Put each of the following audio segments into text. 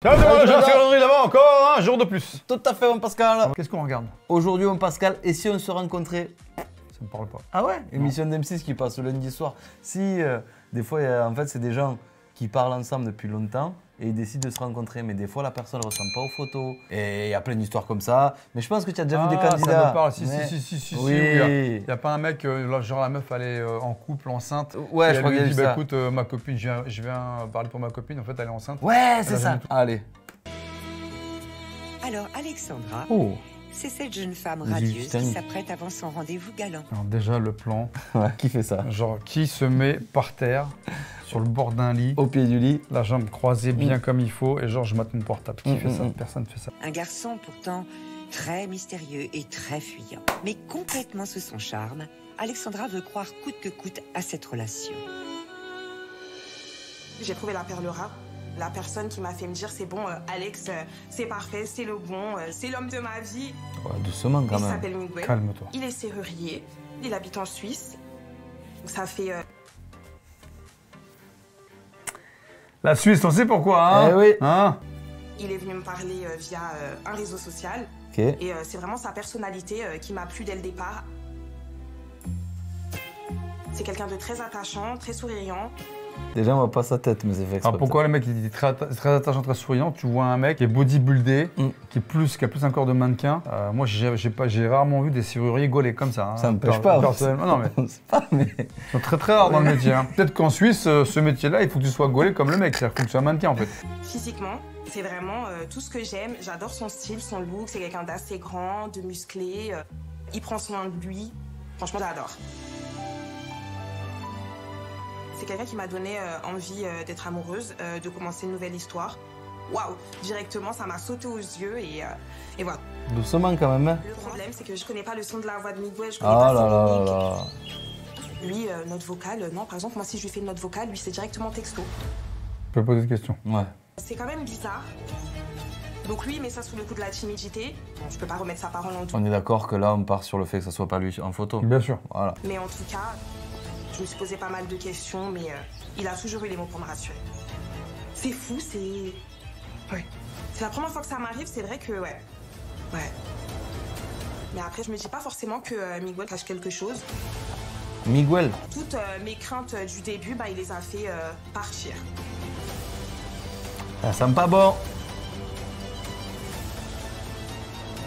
Ciao tout le monde, je suis Landry d'avant, encore un jour de plus. Tout à fait, mon Pascal. Qu'est-ce qu'on regarde? Aujourd'hui, mon Pascal, et si on se rencontrait? Ça me parle pas. Ah ouais? Émission d'M6 qui passe le lundi soir. Si, des fois, en fait, c'est des gens qui parlent ensemble depuis longtemps et ils décident de se rencontrer. Mais des fois, la personne ne ressemble pas aux photos. Et il y a plein d'histoires comme ça. Mais je pense que tu as déjà vu des candidats. Ça me parle, si, mais... si. Oui. Il n'y a pas un mec, genre la meuf, elle est en couple, enceinte. Ouais, et je crois elle qu'il lui dit, ça. bah écoute, ma copine, je viens parler pour ma copine, en fait, elle est enceinte. Ouais, c'est ça. Allez. Alors, Alexandra, Oh. c'est cette jeune femme Vas-y, radieuse qui Titanic. s'apprête avant son rendez-vous galant. Alors déjà, le plan, Ouais, qui fait ça? genre qui se met par terre, sur le bord d'un lit, Au pied du lit. la jambe croisée bien comme il faut, et genre je mate mon portable. Qui fait ça? mm. Personne ne fait ça. Un garçon pourtant très mystérieux et très fuyant. Mais complètement sous son charme, Alexandra veut croire coûte que coûte à cette relation. J'ai trouvé la perle rare. La personne qui m'a fait me dire c'est bon, Alex, c'est parfait, c'est le bon, c'est l'homme de ma vie. Ouais, doucement quand Il même. s'appelle Miguel. Calme-toi. Il est serrurier. Il habite en Suisse. Donc ça fait. La Suisse, on sait pourquoi, hein? Eh oui. Hein? Il est venu me parler via un réseau social. Ok. Et c'est vraiment sa personnalité qui m'a plu dès le départ. C'est quelqu'un de très attachant, très souriant. Déjà, on voit pas sa tête, mais c'est fait exprès. Alors pourquoi le mec il est très attachant, très souriant? Tu vois un mec qui est bodybuildé, qui a plus un corps de mannequin. Moi j'ai rarement vu des serruriers gaulés comme ça. Hein. Ça me pêche pas. Personnellement, non mais On sait pas, mais. ils sont très rares dans le métier. Hein. Peut-être qu'en Suisse, ce métier-là, il faut que tu sois gaulé comme le mec, c'est-à-dire qu'il faut que tu sois mannequin en fait. Physiquement, c'est vraiment tout ce que j'aime. J'adore son style, son look. C'est quelqu'un d'assez grand, de musclé. Il prend soin de lui. Franchement, j'adore. C'est quelqu'un qui m'a donné envie d'être amoureuse, de commencer une nouvelle histoire. Waouh! Directement, ça m'a sauté aux yeux et voilà. Doucement quand même. Hein. Le problème, c'est que je connais pas le son de la voix de Miguel, je connais Ah pas là ses là là mimiques. là. Lui, note vocale, non. Par exemple, moi, si je lui fais une note vocale, lui, c'est directement texto. Je peux poser des questions. Ouais. C'est quand même bizarre. Donc lui, il met ça sous le coup de la timidité. Bon, je peux pas remettre sa parole en doute. On est d'accord que là, on part sur le fait que ça soit pas lui en photo. Bien sûr. Voilà. Mais en tout cas, je me suis posé pas mal de questions, mais il a toujours eu les mots pour me rassurer. C'est fou, c'est... Ouais. C'est la première fois que ça m'arrive, c'est vrai que... Ouais. Mais après, je me dis pas forcément que Miguel cache quelque chose. Miguel. Toutes mes craintes du début, bah, il les a fait partir. Ça sent pas bon.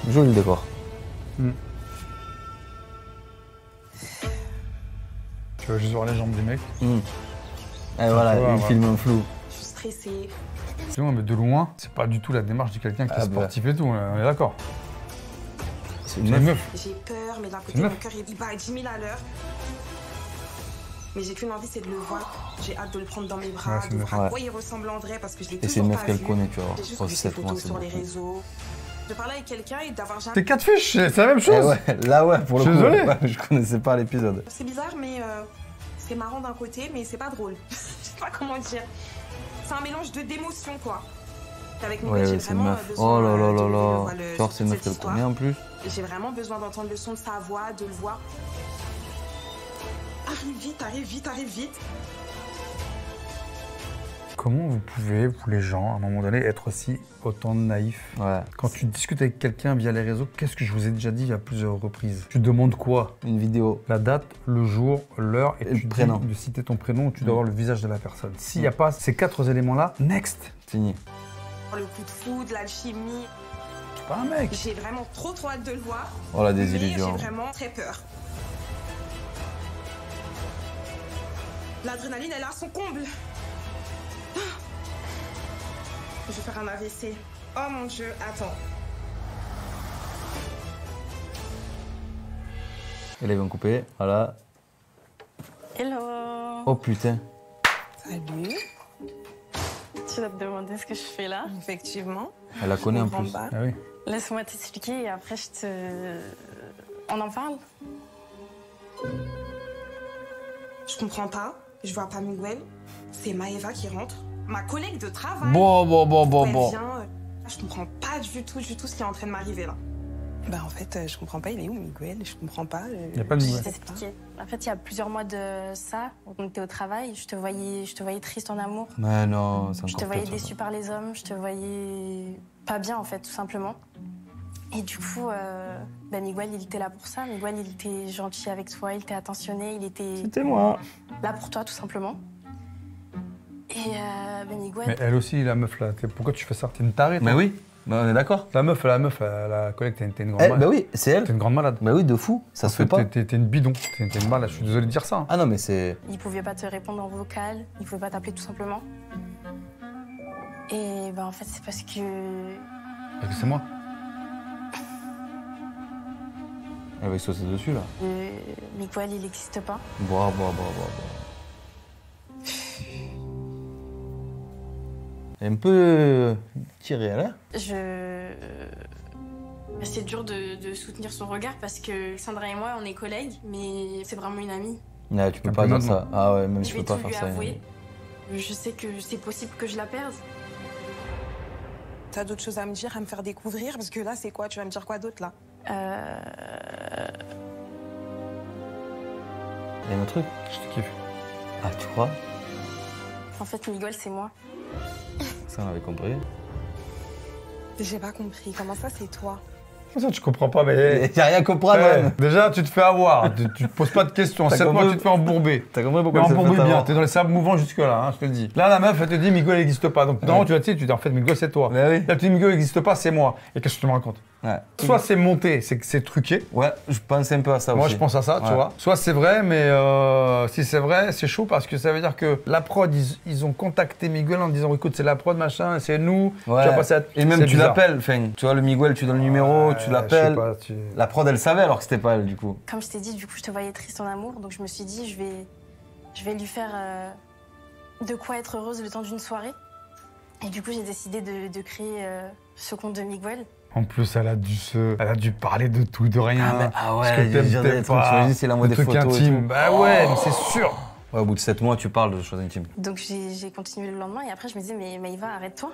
Joli le décor. Tu vas juste voir les jambes du mec. Et voilà, Ouais, il ouais. filme en flou. Je suis stressée. Excuse-moi, mais de loin, c'est pas du tout la démarche de quelqu'un qui est Ah bah. sportif et tout, on est d'accord. C'est C'est une une meuf. meuf. J'ai peur, mais d'un côté, une mon meuf. cœur il bat à 10 000 à l'heure. Mais j'ai qu'une envie, c'est de le voir. J'ai hâte de le prendre dans mes bras, Ouais, c'est de une voir à meuf. quoi il ressemble en vrai, parce que je l'ai Et c'est une toujours meuf pas qu'elle vu. connaît, tu vois. J'ai juste Oh, vu ses 7 mois, photos c'est sur les beaucoup. réseaux. De parler avec quelqu'un et d'avoir jamais... T'es quatre fiches, c'est la même chose. Eh ouais, là ouais, pour le Je coup. suis désolé. ouais, je connaissais pas l'épisode. C'est bizarre, mais c'est marrant d'un côté, mais c'est pas drôle. Je sais pas comment dire. C'est un mélange d'émotions, quoi. Avec Miguel, Ouais, j'ai ouais, c'est une vraiment meuf. besoin Oh là là de là lever le là. voile Tu sur vois, c'est une meuf cette qu'elle histoire. connaît en plus. Et j'ai vraiment besoin d'entendre le son de sa voix, de le voir. Arrive vite, arrive vite, arrive vite. Comment vous pouvez, vous les gens, à un moment donné, être aussi autant naïfs? Ouais. Quand tu discutes avec quelqu'un via les réseaux, qu'est-ce que je vous ai déjà dit à plusieurs reprises? Tu demandes quoi? Une vidéo. La date, le jour, l'heure et Et le tu prénom. dis de citer ton prénom, tu dois avoir le visage de la personne. S'il n'y a pas ces 4 éléments-là, next! Fini. Le coup de foudre, l'alchimie. C'est pas un mec! J'ai vraiment trop hâte de le voir. Oh la Mais désillusion. j'ai vraiment très peur. L'adrénaline, elle est à son comble. Je vais faire un AVC. Oh mon Dieu, attends. Et là, ils vont couper. Voilà. Hello. Oh putain. Salut. Tu vas te demander ce que je fais là? Effectivement. Elle la connaît en comprends plus. pas. Ah oui. Laisse-moi t'expliquer et après je te... On en parle? Je comprends pas. Je vois pas Miguel. C'est Maëva qui rentre. Ma collègue de travail. Bon. Elle vient, je comprends pas du tout ce qui est en train de m'arriver là. Bah en fait, je comprends pas, il est où Miguel? Je comprends pas. Il n'y a pas de Je Miguel. vais t'expliquer. En fait, il y a plusieurs mois de ça, on était au travail, je te voyais triste en amour. Mais non, c'est Je te encore voyais pire, ça. déçu par les hommes, je te voyais pas bien en fait, tout simplement. Et du coup, Miguel, il était là pour ça. Miguel, il était gentil avec toi, il était attentionné, il était C'était moi. là pour toi, tout simplement. Et Miguel, Mais elle aussi, la meuf là, pourquoi tu fais ça? T'es une tarée, toi. Mais oui, bah, on est d'accord. La meuf, la collègue, t'es une grande Eh, malade. bah oui, c'est elle. T'es une grande malade. Bah oui, de fou, ça se fait pas. T'es une bidon, t'es une malade, je suis désolé de dire ça. Hein. Ah non, mais c'est... il pouvait pas te répondre en vocal, il pouvait pas t'appeler tout simplement. Et en fait, c'est parce que Parce que c'est moi. Elle va y sauter dessus, là. Miguel, il n'existe pas. Boah. Elle est un peu tirée, là. C'est dur de soutenir son regard parce que Sandra et moi, on est collègues, mais c'est vraiment une amie. Ouais, tu peux Un pas peu dire notre ça. Ah ouais, même Je tu vais peux pas tout faire lui ça. avouer. Je sais que c'est possible que je la perde. T'as d'autres choses à me dire, à me faire découvrir? Parce que là, c'est quoi? Tu vas me dire quoi d'autre, là? Il y a un autre truc. Je te kiffe. Ah, tu crois? En fait, Miguel, c'est moi. Ça, on avait compris. J'ai pas compris. Comment ça, c'est toi? Ça, tu comprends pas, mais. Y'a rien à comprendre, Ouais, man. déjà, tu te fais avoir, tu te poses pas de questions. T'as 7 mois, compris tu te fais embourber. T'as compris Mais pourquoi elle s'est embourbe fait bien, avoir? t'es dans les sables mouvants jusque-là, hein, je te le dis. Là, la meuf, elle te dit Miguel n'existe pas. Donc, non, tu vas te dis, en fait, Miguel, c'est toi. Mais oui. Là, tu dis Miguel n'existe pas, c'est moi. Et qu'est-ce que tu me racontes? Ouais. Soit c'est monté, c'est que c'est truqué. Ouais, je pense un peu à ça Moi, aussi. je pense à ça, tu Ouais. vois. Soit c'est vrai, mais si c'est vrai, c'est chaud parce que ça veut dire que la prod, ils ont contacté Miguel en disant écoute, c'est la prod, machin, c'est nous. Ouais. Tu vas passer à... Et même c'est tu bizarre. l'appelles, enfin, tu vois le Miguel, tu donnes le numéro, tu Je l'appelles. sais pas, La prod, elle savait alors que c'était pas elle, du coup. Comme je t'ai dit, du coup, je te voyais triste en amour, donc je me suis dit, je vais lui faire de quoi être heureuse le temps d'une soirée. Et du coup, j'ai décidé de créer ce compte de Miguel. En plus, elle a dû parler de tout, de rien. Ah ouais, Ce que t'aimes, dire des t'aimes trucs, pas, t'imagines, c'est la des mode des trucs photos et intimes. tout. Bah ouais, mais c'est sûr. Ouais, au bout de 7 mois, tu parles de choses intimes. Donc j'ai continué le lendemain et après, je me disais, mais Maïva, arrête-toi.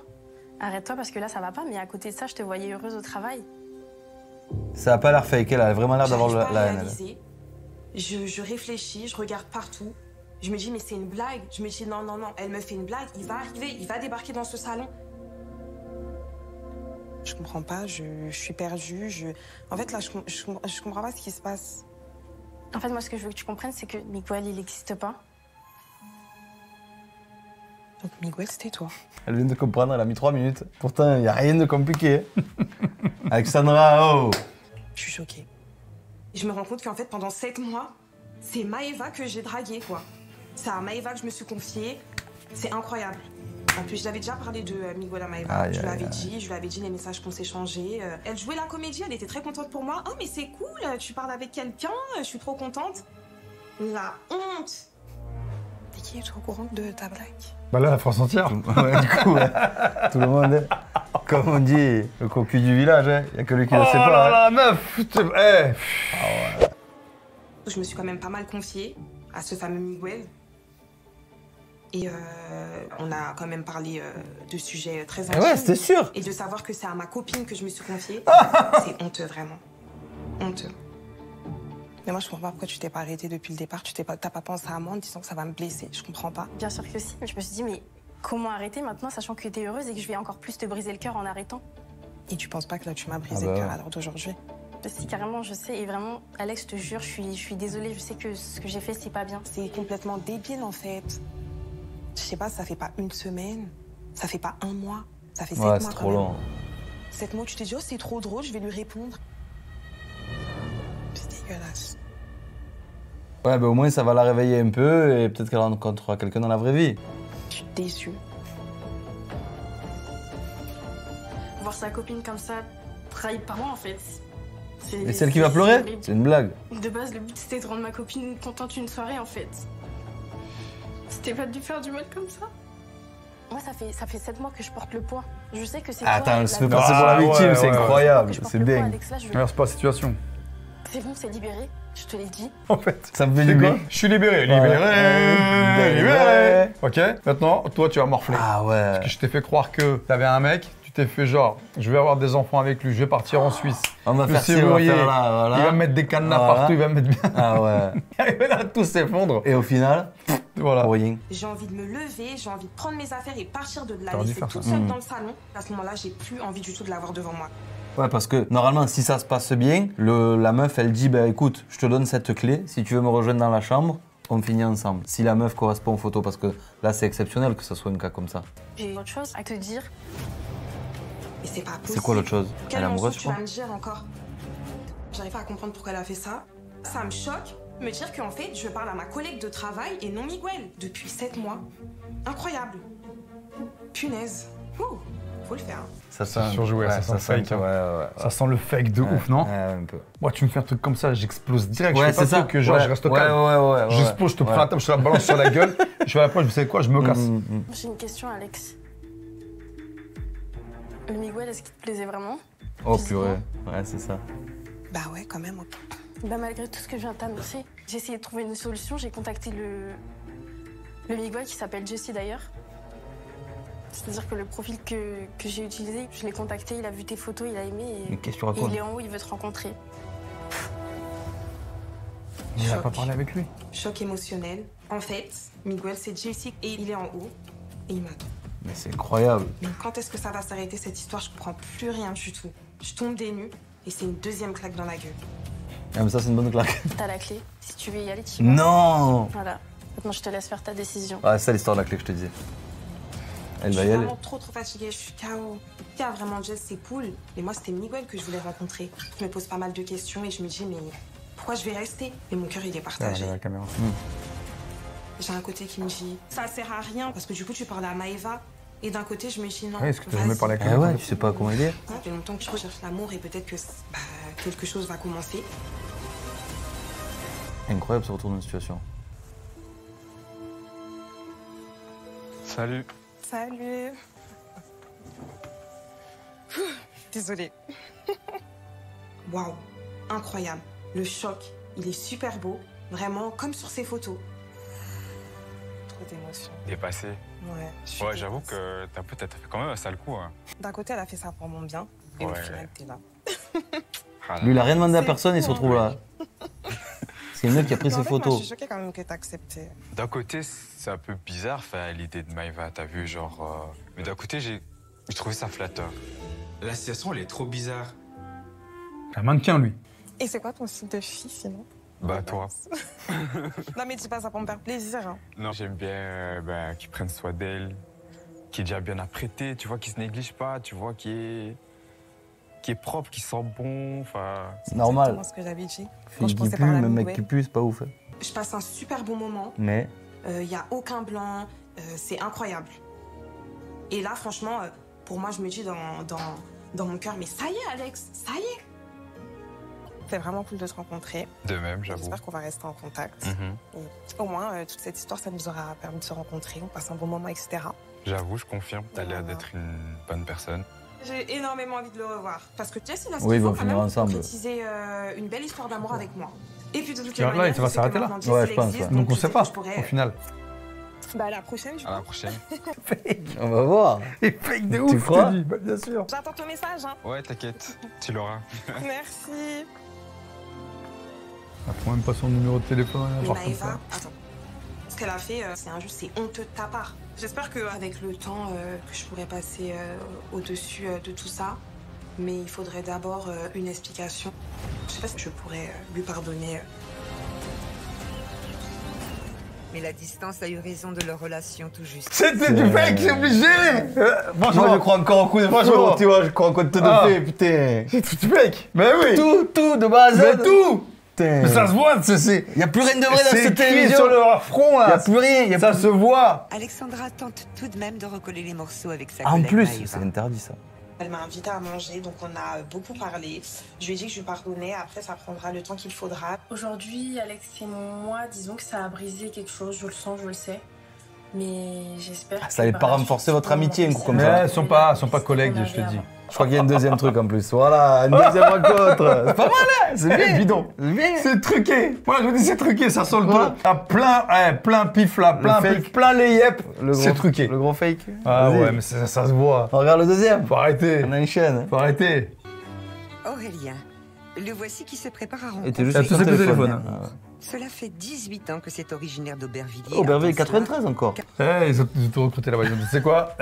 Arrête-toi parce que là, ça va pas, mais à côté de ça, je te voyais heureuse au travail. Ça a pas l'air fake, elle a vraiment l'air d'avoir J'arrive pas la à haine. elle. réaliser. Je réfléchis, je regarde partout. Je me dis, mais c'est une blague. Je me dis, non, elle me fait une blague. Il va arriver, il va débarquer dans ce salon. Je comprends pas, je suis perdue. En fait, là, je comprends pas ce qui se passe. En fait, moi, ce que je veux que tu comprennes, c'est que Miguel, il n'existe pas. Donc, Miguel, c'était toi. Elle vient de comprendre, elle a mis 3 minutes. Pourtant, il n'y a rien de compliqué. Alexandra, oh! Je suis choquée. Je me rends compte qu'en fait, pendant 7 mois, c'est Maëva que j'ai draguée, quoi. C'est à Maëva que je me suis confiée. C'est incroyable. En plus, je l'avais déjà parlé de Miguel à Maëva. Aïe, Je lui aïe, avais aïe. dit, les messages qu'on s'échangeait. Elle jouait la comédie, elle était très contente pour moi. Oh, mais c'est cool, tu parles avec quelqu'un, je suis trop contente. La honte! Et qui est au courant de ta blague? Bah là, la France entière. Ouais, du coup, ouais. Tout le monde est, comme on dit, le cocu du village, hein. Il n'y a que lui qui ne le sait Oh pas. là hein. là, meuf. Je me suis quand même pas mal confiée à ce fameux Miguel. Et on a quand même parlé de sujets très Eh intimes. ouais, c'était sûr. Et de savoir que c'est à ma copine que je me suis confiée, c'est honteux, vraiment. Honteux. Mais moi, je comprends pas pourquoi tu t'es pas arrêtée depuis le départ. T'as pas pensé à moi en disant que ça va me blesser. Je comprends pas. Bien sûr que si. Je me suis dit, mais comment arrêter maintenant, sachant que tu es heureuse et que je vais encore plus te briser le cœur en arrêtant? Et tu penses pas que là, tu m'as brisé Ah bah le cœur ouais. à l'heure d'aujourd'hui? Si, carrément, je sais. Et vraiment, Alex, je te jure, je suis désolée. Je sais que ce que j'ai fait, c'est pas bien. C'est complètement débile, en fait. Je sais pas, ça fait pas une semaine. Ça fait pas un mois. Ça fait 7 mois. Ouais, c'est quand trop même. long. 7 mois, tu t'es dit, oh, c'est trop drôle, je vais lui répondre. C'est dégueulasse. Ouais, bah au moins ça va la réveiller un peu et peut-être qu'elle rencontrera quelqu'un dans la vraie vie. Je suis déçue. Voir sa copine comme ça, trahie par moi, en fait. Et celle qui va pleurer? horrible. C'est une blague. De base, le but, c'était de rendre ma copine contente une soirée, en fait. C'était pas de lui faire du mal comme ça. Moi, ça fait 7 mois que je porte le poids. Je sais que c'est toi, Attends, elle la se fait victime. passer pour la Ah, victime, ouais, c'est ouais. incroyable, Que je porte c'est le poids, dingue. Alex, là, Regarde, c'est pas la situation. C'est bon, c'est libéré. Je te l'ai dit. En fait. Ça me fait C'est du quoi? bien. Je suis libéré, Ouais. libéré. Ok, maintenant, toi, tu vas morfler. Ah ouais. Parce que je t'ai fait croire que t'avais un mec, tu t'es fait genre, je vais avoir des enfants avec lui, je vais partir en Suisse. On va Le faire ci, on va serrurier, faire là, voilà. il va mettre des cadenas Voilà. partout, il va mettre bien. Ah ouais. Et là, tout s'effondre. Et au final, Voilà. pour rien. J'ai envie de me lever, j'ai envie de prendre mes affaires et partir de la T'aurais dû laisser faire toute ça. seule dans le salon. À ce moment-là, j'ai plus envie du tout de l'avoir devant moi. Ouais, parce que normalement, si ça se passe bien, la meuf, elle dit, bah écoute, je te donne cette clé, si tu veux me rejoindre dans la chambre, on finit ensemble. Si la meuf correspond aux photos, parce que là, c'est exceptionnel que ce soit un cas comme ça. J'ai autre chose à te dire. Et c'est pas possible. C'est quoi l'autre chose? Quel Elle est amoureuse, mensonge je tu crois. vas me dire encore? J'arrive pas à comprendre pourquoi elle a fait ça. Ça me choque. Me dire qu'en fait, je parle à ma collègue de travail et non Miguel. Depuis 7 mois. Incroyable. Punaise. Ouh, faut le faire. Ça sent surjoué, ça sent fake, hein. Ouais. Ça sent le fake de ouf, non? Ouais, un peu. Moi, tu me fais un truc comme ça, j'explose direct. Ouais, je fais pas c'est le ça. truc que genre, Ouais, je reste au calme. Ouais. J'explose, je te prends la table, je te la balance sur la gueule. Je fais la poche, je sais quoi, je me casse. J'ai une question, Alex. Le Miguel, est-ce qu'il te plaisait vraiment? Oh Physiquement? purée. Ouais, c'est ça. Bah ouais, quand même. Bah, malgré tout ce que je viens de t'annoncer, j'ai essayé de trouver une solution. J'ai contacté le Miguel qui s'appelle Jesse d'ailleurs. C'est-à-dire que le profil que j'ai utilisé, je l'ai contacté, il a vu tes photos, il a aimé Mais et, qu'est-ce que tu et racontes? il est en haut, il veut te rencontrer. Il n'a Choc. pas parlé avec lui. Choc émotionnel. En fait, Miguel, c'est Jesse et il est en haut. Et il m'attend. Mais c'est incroyable. Mais quand est-ce que ça va s'arrêter cette histoire? Je comprends plus rien du tout. Je tombe des nues et c'est une deuxième claque dans la gueule. Ah, mais ça, c'est une bonne claque. T'as la clé. Si tu veux y aller, tu y vas. Non! Voilà. Maintenant, je te laisse faire ta décision. Ah, c'est ça l'histoire de la clé que je te disais. Elle Je va suis y aller. vraiment trop fatiguée, je suis KO. Il y a vraiment Jess, c'est cool. Mais moi, c'était Miguel que je voulais rencontrer. Je me pose pas mal de questions et je me dis, mais pourquoi je vais rester? Mais mon cœur, il est partagé. la caméra. J'ai un côté qui me dit, ça sert à rien. Parce que du coup, tu parles à Maëva. Et d'un côté, je me dis, non. Ouais, est-ce que t'as vas-y. jamais parlé avec Eh lui? ouais, tu sais pas comment il est. Ça fait longtemps que je recherche l'amour et peut-être que bah, quelque chose va commencer. Incroyable ce retour de situation. Salut. Salut. Désolée. Waouh, incroyable. Le choc, il est super beau. Vraiment, comme sur ses photos. Trop d'émotions. Dépassé. Ouais. Ouais, j'avoue que t'as peut-être fait quand même un sale coup. Hein. D'un côté, elle a fait ça pour mon bien. Et au Ouais. final, t'es là. Ah, Lui, il a rien demandé à C'est personne, il se fou, retrouve là. C'est une meuf qui a pris Mais en ses fait, moi, je photos. suis choquée quand même que t'as accepté. D'un côté, c'est un peu bizarre, l'idée de Maëva, t'as vu, genre. Mais d'un côté, j'ai trouvé ça flatteur. La situation, elle est trop bizarre. Un mannequin, lui. Et c'est quoi ton style de fille, sinon? Bah, toi. Non, mais dis pas ça pour me faire plaisir. Hein. Non, j'aime bien qu'ils prennent soin d'elle, qui est déjà bien apprêtée, tu vois, qui se néglige pas, tu vois, qui est propre, qui sent bon, enfin. C'est normal. C'est ce que j'avais dit. Fille je qui pensais pue, par là, même mec ouais. qui pue, c'est pas ouf. Hein. Je passe un super bon moment. Mais Il n'y a aucun blanc. C'est incroyable. Et là, franchement, pour moi, je me dis dans mon cœur, mais ça y est, Alex, ça y est. C'est vraiment cool de te rencontrer. De même, j'avoue. J'espère qu'on va rester en contact. Mhm. Et au moins, toute cette histoire, ça nous aura permis de se rencontrer. On passe un bon moment, etc. J'avoue, je confirme, t'as l'air Voilà. d'être une bonne personne. J'ai énormément envie de le revoir. Parce que Jess, il a ce Oui, ils qu'il vont faut quand finir même ensemble. pour concrétiser une belle histoire d'amour avec moi. Et puis de toutes Tu vois, les là, manières, ça va je sais que s'arrêter là. maintenant, Jess, Ouais, elle je pense, existe, ouais. Donc on je sait que pas, je pourrais- au final. Bah, à la prochaine, je À la prochaine. on va voir. Et fake de Tu ouf, je crois te dis. Bah, bien sûr. J'attends ton message, hein. Ouais, t'inquiète, tu l'auras. Merci. Elle prend même pas son numéro de téléphone. Mais genre comme Maëva, ça. attends. Ce qu'elle a fait, c'est injuste, c'est honteux de ta part. J'espère qu'avec le temps, que je pourrai passer au-dessus de tout ça. Mais il faudrait d'abord une explication. Je sais pas si je pourrais lui pardonner. Mais la distance a eu raison de leur relation tout juste. C'était du fake, c'est obligé. Moi, je crois encore en coup de Franchement. tu vois, je crois en conte de Ah. fées, putain. C'est tout du fake. Mais oui. Tout, de base. Mais tout. Putain. Mais ça se voit, c'est. Y a plus rien de vrai dans C'est cette écrit télévision. sur leur front, Y a là. plus rien. Y a Ça plus... se voit. Alexandra tente tout de même de recoller les morceaux avec sa Ah, en collègue plus, Maëva. c'est interdit ça. Elle m'a invitée à manger, donc on a beaucoup parlé. Je lui ai dit que je lui pardonnais. Après, ça prendra le temps qu'il faudra. Aujourd'hui, Alex et moi, disons que ça a brisé quelque chose. Je le sens, je le sais. Mais j'espère. Ça n'allait pas renforcer votre amitié, un coup comme Mais ça. elles sont pas collègues, je te dis. Je crois qu'il y a un deuxième truc en plus. Voilà, une deuxième rencontre. C'est pas mal, hein? C'est bien. Bidon. C'est bien. C'est truqué. Moi, je vous dis, c'est truqué, ça sent le ton. T'as plein pif là, plein fake. pif, plein les yep. Le C'est gros- truqué. Le gros fake. Ah Vas-y. ouais, mais ça se voit. On regarde le deuxième. Faut arrêter. On enchaîne. Faut arrêter. Aurélien, le voici qui se prépare à Et rencontrer. t'es juste Ah, sur tout ton ça, téléphone. téléphone. Ah ouais. Cela fait 18 ans que c'est originaire d'Aubervilliers. Aubervilliers, Attention, 93 encore. Ils ont tout recruté là-bas. Ils ont dit, c'est quoi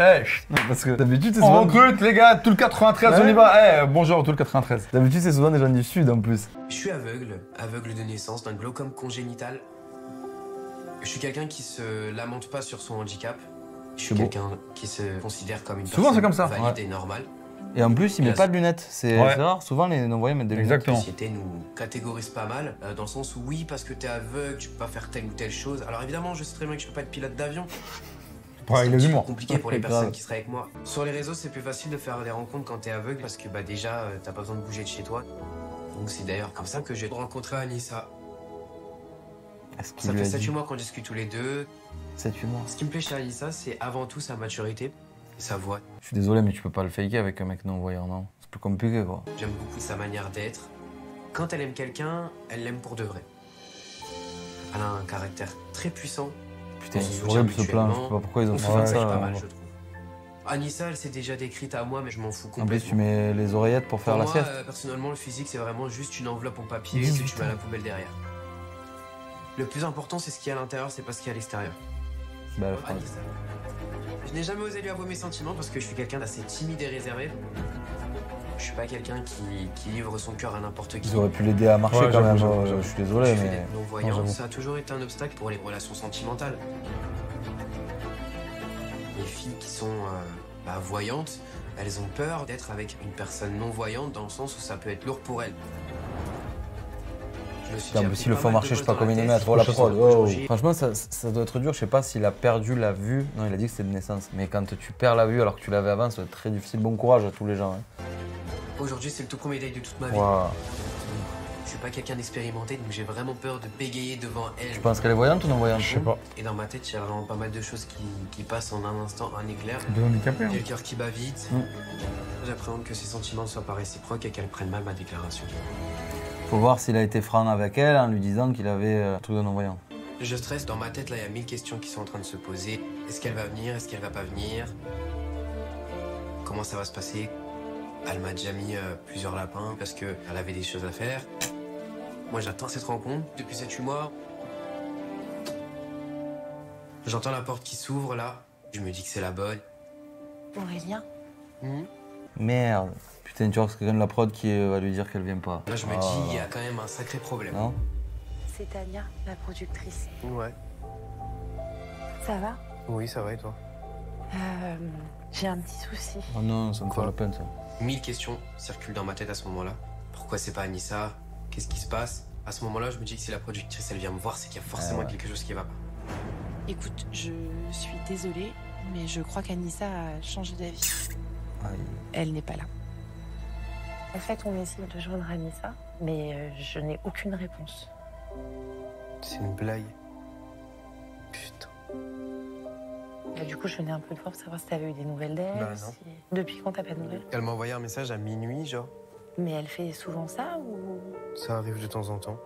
Parce que d'habitude, c'est On souvent... recrute les gars, tout le 93, on y Ouais. va. Bonjour, tout le 93. D'habitude, c'est souvent des gens du Sud en plus. Je suis aveugle de naissance, d'un glaucome congénital. Je suis quelqu'un qui se lamente pas sur son handicap. Je suis C'est beau. quelqu'un qui se considère comme une Souvent, personne c'est comme ça. valide Ouais. et normale. Et en plus, il met Yes. pas de lunettes. C'est Ouais. rare. Souvent, les non-voyants mettent des lunettes. La Exactement. société nous catégorise pas mal, dans le sens où oui, parce que t'es aveugle, tu peux pas faire telle ou telle chose. Alors évidemment, je sais très bien que je peux pas être pilote d'avion. Ouais, C'est il un a petit peu l'humour. compliqué pour les Grave. personnes qui seraient avec moi. Sur les réseaux, c'est plus facile de faire des rencontres quand t'es aveugle, parce que bah déjà, t'as pas besoin de bouger de chez toi. Donc c'est d'ailleurs comme ça que j'ai rencontré Anissa. Est-ce qu'il Ça lui fait a 7-8 dit mois qu'on discute tous les deux. 7-8 mois. Ce qui me plaît chez Anissa, c'est avant tout sa maturité, sa voix. Je suis désolé, mais tu peux pas le faker avec un mec non-voyant, non? C'est plus compliqué, quoi. J'aime beaucoup sa manière d'être. Quand elle aime quelqu'un, elle l'aime pour de vrai. Elle a un caractère très puissant. Putain, On se c'est soutient horrible ce plan. Je mutuellement. sais pas pourquoi ils ont On fait se ça. partage pas hein. mal, je trouve. Anissa, elle s'est déjà décrite à moi, mais je m'en fous En plus, complètement. tu mets les oreillettes pour faire Pour la moi, sieste. personnellement, le physique, c'est vraiment juste une enveloppe en papier que 18 tu mets à la poubelle derrière. Le plus important, c'est ce qu'il y a à l'intérieur, c'est pas ce qu'il y a à l'extérieur. Belle phrase. Anissa. Je n'ai jamais osé lui avouer mes sentiments parce que je suis quelqu'un d'assez timide et réservé. Je suis pas quelqu'un qui livre son cœur à n'importe qui. Ils auraient pu l'aider à marcher Ouais, quand j'avoue, même. j'avoue, Je j'avoue. suis désolé, Le fait mais. d'être Non, non-voyant, j'avoue. ça a toujours été un obstacle pour les relations sentimentales. Les filles qui sont voyantes, elles ont peur d'être avec une personne non-voyante dans le sens où ça peut être lourd pour elles. Je me suis Putain, déjà mais pris s'il le pas faut mal de marcher, je sais gosses pas dans combien il tête. met à trop la Je prod. sais Oh. aujourd'hui. Franchement, ça doit être dur. Je sais pas s'il a perdu la vue. Non, il a dit que c'était de naissance. Mais quand tu perds la vue alors que tu l'avais avant, ça doit être très difficile. Bon courage à tous les gens. Hein. Aujourd'hui, c'est le tout premier date de toute ma vie. Waouh. Je suis pas quelqu'un d'expérimenté, donc j'ai vraiment peur de bégayer devant elle. Tu penses qu'elle est voyante ou non voyante? Je sais pas. Et dans ma tête, il y a vraiment pas mal de choses qui passent en un instant, un éclair. Bien handicapé. J'ai le cœur qui bat vite. J'appréhende que ses sentiments ne soient pas réciproques et qu'elle prenne mal ma déclaration. Faut voir s'il a été franc avec elle en lui disant qu'il avait un truc de non-voyant. Je stresse, dans ma tête, là, il y a 1000 questions qui sont en train de se poser. Est-ce qu'elle va venir? Est-ce qu'elle va pas venir? Comment ça va se passer? Elle m'a déjà mis plusieurs lapins parce qu'elle avait des choses à faire. Moi, j'attends cette rencontre depuis 7-8 mois. J'entends la porte qui s'ouvre, là. Je me dis que c'est la bonne. Aurélien, Merde. Putain, tu vois que c'est quelqu'un de la prod qui va lui dire qu'elle vient pas. Là, je me Ah. dis, il y a quand même un sacré problème. Non? C'est Tania, la productrice. Ouais. Ça va? Oui, ça va et toi? J'ai un petit souci. Oh non, ça me fait Quoi la peine ça. 1000 questions circulent dans ma tête à ce moment-là. Pourquoi c'est pas Anissa? Qu'est-ce qui se passe? À ce moment-là, je me dis que si la productrice elle vient me voir, c'est qu'il y a forcément quelque chose qui va pas. Écoute, je suis désolée, mais je crois qu'Anissa a changé d'avis. Aïe. Elle n'est pas là. En fait, on essaie de joindre Anissa, mais je n'ai aucune réponse. C'est une blague. Putain. Du coup, je venais un peu de voir pour savoir si t'avais eu des nouvelles d'elle. Bah, non. Depuis quand t'as pas de nouvelles? Elle m'a envoyé un message à minuit, genre. Mais elle fait souvent ça ou... Ça arrive de temps en temps.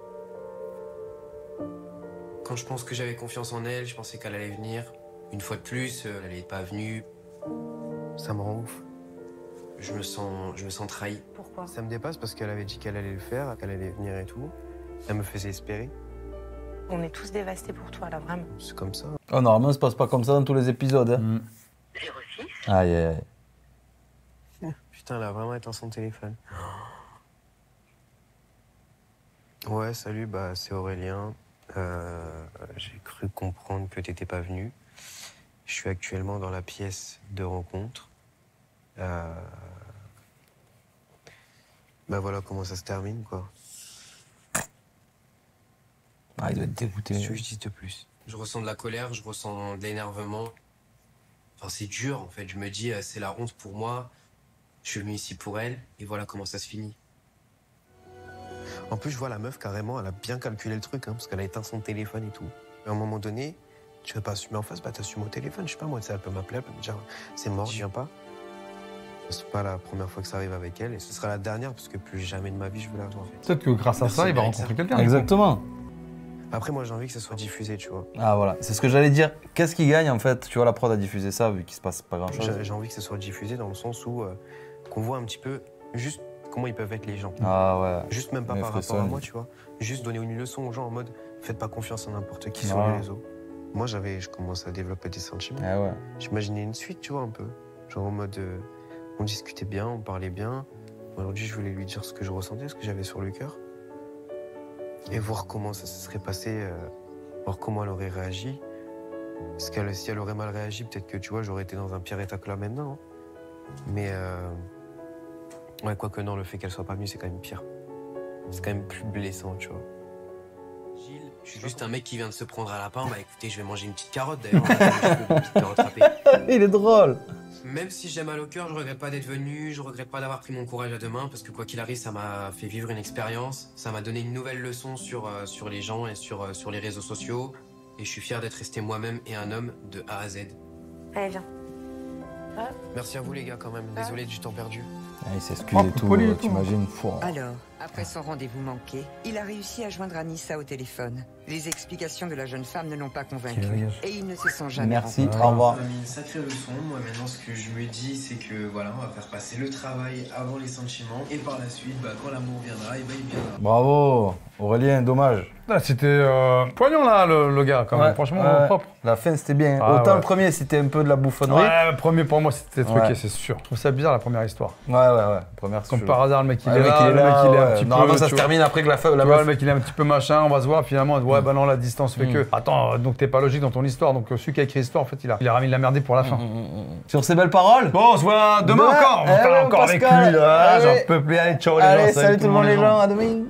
Quand je pense que j'avais confiance en elle, je pensais qu'elle allait venir. Une fois de plus, elle n'est pas venue. Ça me rend ouf. Je me sens trahi. Pourquoi? Ça me dépasse parce qu'elle avait dit qu'elle allait le faire, qu'elle allait venir et tout. Elle me faisait espérer. On est tous dévastés pour toi, là, vraiment. C'est comme ça. Oh, normalement, ça se passe pas comme ça dans tous les épisodes. Hein. Mm. 06. Aïe, aïe, aïe. Putain, elle a vraiment éteint son téléphone. Ouais, salut, bah c'est Aurélien. J'ai cru comprendre que t'étais pas venu. Je suis actuellement dans la pièce de rencontre. Bah voilà comment ça se termine, quoi. Ah, il doit être dégoûté. Qu'est-ce que je dis de plus? Je ressens de la colère, je ressens de l'énervement. Enfin, c'est dur, en fait. Je me dis, c'est la honte pour moi. Je suis venu ici pour elle, et voilà comment ça se finit. En plus, je vois la meuf, carrément, elle a bien calculé le truc, hein, parce qu'elle a éteint son téléphone et tout. Et à un moment donné, Tu veux pas assumer en face, bah t'assumes au téléphone, je sais pas moi, elle peut m'appeler, elle peut me dire c'est mort, je viens pas. C'est pas la première fois que ça arrive avec elle et ce sera la dernière parce que plus jamais de ma vie je veux la voir. Peut-être que grâce à ça, il va rencontrer quelqu'un. Exactement. Après moi j'ai envie que ça soit diffusé, tu vois. Ah voilà, c'est ce que j'allais dire. Qu'est-ce qui gagne en fait? Tu vois, la prod a diffusé ça vu qu'il se passe pas grand chose. J'ai envie que ça soit diffusé dans le sens où qu'on voit un petit peu juste comment ils peuvent être les gens. Ah ouais. Juste même pas par rapport à moi, tu vois. Juste donner une leçon aux gens en mode faites pas confiance en n'importe qui sur les réseaux. Moi je commence à développer des sentiments. Ah ouais. J'imaginais une suite, tu vois, un peu. Genre en mode on discutait bien, on parlait bien. Aujourd'hui je voulais lui dire ce que je ressentais, ce que j'avais sur le cœur. Et voir comment ça se serait passé, voir comment elle aurait réagi. Parce que si elle aurait mal réagi, peut-être que tu vois, j'aurais été dans un pire état que là maintenant. Hein. Mais ouais, quoique non, le fait qu'elle soit pas venue, c'est quand même pire. C'est quand même plus blessant, tu vois. Gilles, je suis juste un mec qui vient de se prendre à la pain. Bah écoutez, je vais manger une petite carotte d'ailleurs. Une petite carotte râpée. Il est drôle. Même si j'ai mal au cœur, je regrette pas d'être venu, je regrette pas d'avoir pris mon courage à deux mains, parce que quoi qu'il arrive, ça m'a fait vivre une expérience, ça m'a donné une nouvelle leçon sur les gens et sur les réseaux sociaux, et je suis fier d'être resté moi-même et un homme de A à Z. Allez, viens. Merci à vous les gars quand même, désolé du temps perdu. Ah, il s'excuse et tout, t'imagines. Alors, après son rendez-vous manqué, il a réussi à joindre Anissa au téléphone. Les explications de la jeune femme ne l'ont pas convaincu. Et ils ne se sont jamais Merci, rencontrés. au revoir. On a mis une sacrée leçon. Moi maintenant ce que je me dis c'est que voilà, on va faire passer le travail avant les sentiments et par la suite, bah, quand l'amour viendra, il viendra. Bravo, Aurélien, dommage. Là, c'était poignant là, le gars, quand même. Franchement, propre. La fin, c'était bien. Ah, Autant ouais. le premier, c'était un peu de la bouffonnerie. Ouais, le premier pour moi, c'était truqué, Ouais. c'est sûr. Je trouve ça bizarre la première histoire. Ouais. Première Comme chose. par hasard, le mec il Ouais, est là, le mec il est un petit peu. Normalement, ça tu se vois. termine après que la Tu vois, meuf. le mec il est un petit peu machin, on va se voir, finalement, ouais, bah non, la distance fait que. Attends, donc t'es pas logique dans ton histoire, donc celui qui a écrit l'histoire, en fait, il a ramené de la merdée pour la fin. Sur ces belles paroles. Bon, on se voit demain encore, on va faire encore avec lui là, j'en peux plus, allez, ciao les gens, Allez, salut tout le monde les gens, à demain.